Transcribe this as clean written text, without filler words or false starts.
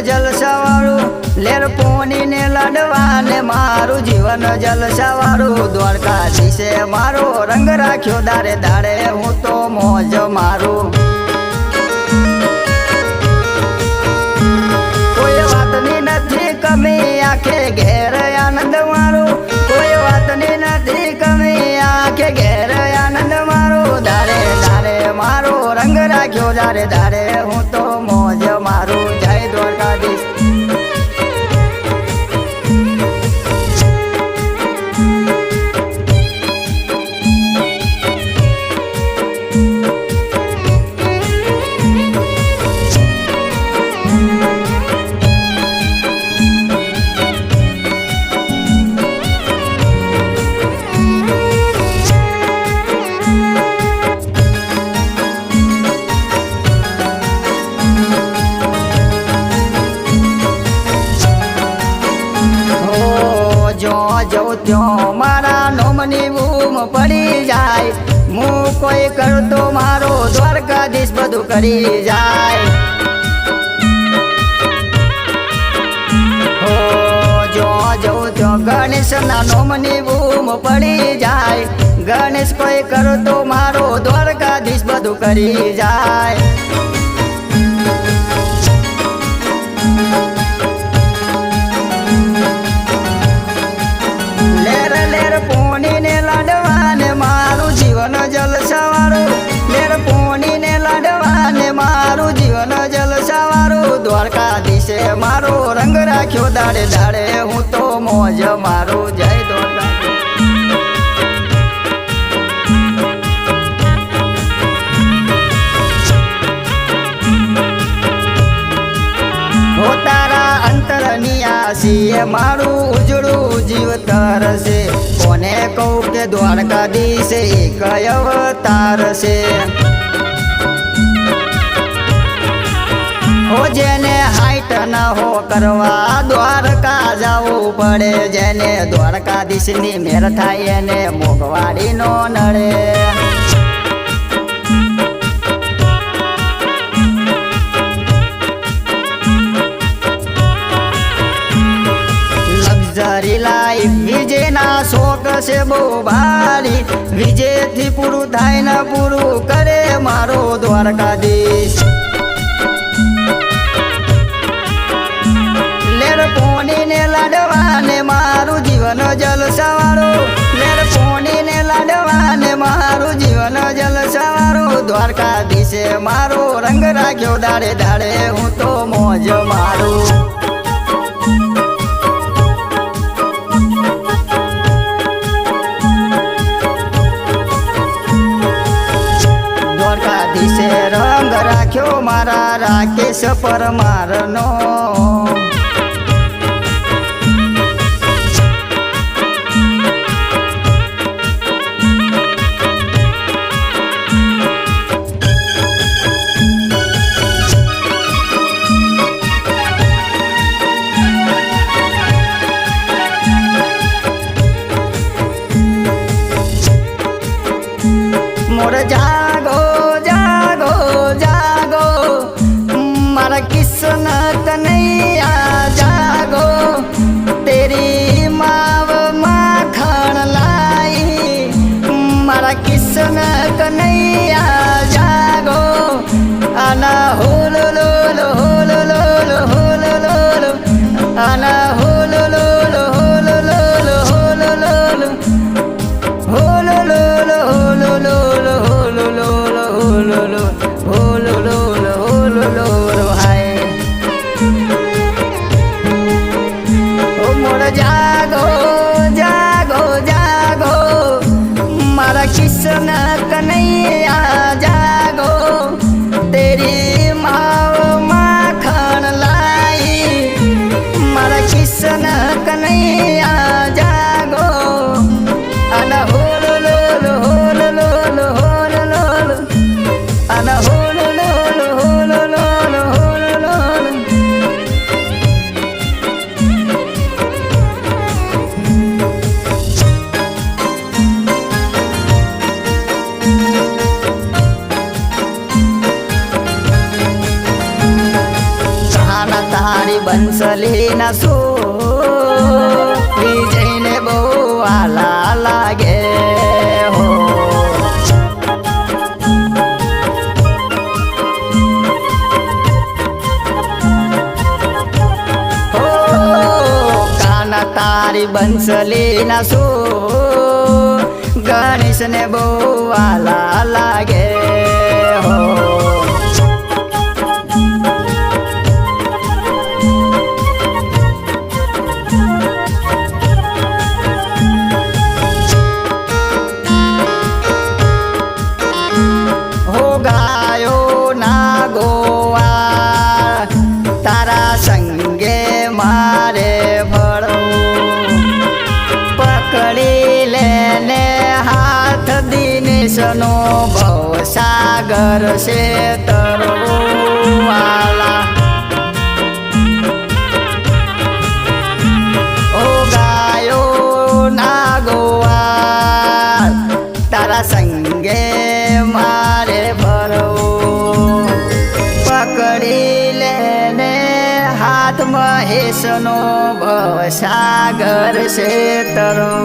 જલસાવાળું લેર pony ને લાડવા ને મારું જીવન જલસાવાળું દ્વારકાધીશે મારો રંગ રાખ્યો દાડે દાડે હું તો મોજ મારું કોઈ વાતની નથી કમી આખે ઘેર આનંદ મારું કોઈ વાતની નથી કમી આખે ઘેર આનંદ મારું દાડે દાડે મારો રંગ રાખ્યો દાડે દાડે હું તો મોજ મારું જય દ્વારકાધીશ જવું ત્યાં મારા નોમની બૂમ પડી જાય હું કોઈ કરતો મારો દ્વારકાધીશ બધું કરી જાય હો જો જવું ત્યાં ગણેશના નોમની બૂમ પડી જાય ગણેશ કોઈ કરતો મારો દ્વારકાધીશ બધું કરી જાય જલસાવાળું લેર પોની ને લાડવા ને મારું જીવન જલસાવાળું દ્વારકાધીશે મારો રંગ રાખ્યો દાડે દાડે હું તો મોજ મારું જય દ્વારકાધીશ હો તારા અંતરની આશીએ મારું ઉજળું જીવતર છે કોને કહું કે દ્વારકાધીશ એક અવતાર છે હો જેને હાઈટ ન હો કરવા દ્વારકા જવું પડે જેને દ્વારકાધીશની મેર થાય એને મોંઘવારી નો નડે લક્ઝરી લાઈફ વિજયના શોખ છે બહુ ભારી વિજયથી પૂરું થાય ને પૂરું કરે મારો દ્વારકાધીશ લેર પોની ને લાડવા ને મારું જીવન જલસાવાળું લેર પોની ને લાડવા ને મારું જીવન જલસાવાળું દ્વારકાધીશે મારો રંગ રાખ્યો દાડે દાડે હું તો મોજ મારું રંગ રાખ્યો મારા રાકેશ પરમારનો મોર જાગો જાગો જાગો મારા કિશન કનૈયા જાગો તેરી માવ માખણ લાઈ મારા કિશન કનૈયા જાગો આના હોલો લોલો હોલો લોલો હોલો લોલો આના હોલો લોલો હોલો લોલો હોલો લોલો હોલો લોલો હોલો લોલો હોલો લોલો હોલો લોલો હોલો લોલો હોલો લોલો હાય ઓ મોર જાગો જાગો જાગો મારા કિશન કનૈયા જાગો તેરી માવ માખણ લાઈ મારા કિશન કનૈયા જાગો આના હોલો લોલો હોલો લોલો હોલો લોલો આના હોલો લોલો હોલો લોલો હોલો લોલો બંસલી ના સો વિજયને બહુ આલા લાગે હો. તારી બંસલી ના સો ગણેશ ને બહુ આલા લાગે હો. હો ગાયો ના ગોવા તારા સંગે મારે પકડી લેને હાથ દિનેશનો ભવસાગર છે તરવાલા. ઓ ગાયો ના ગોવા તારા સંગે મારે ભરવું પકડી લેને હાથ મહેશનો ભવસાગર છે તરવાલા.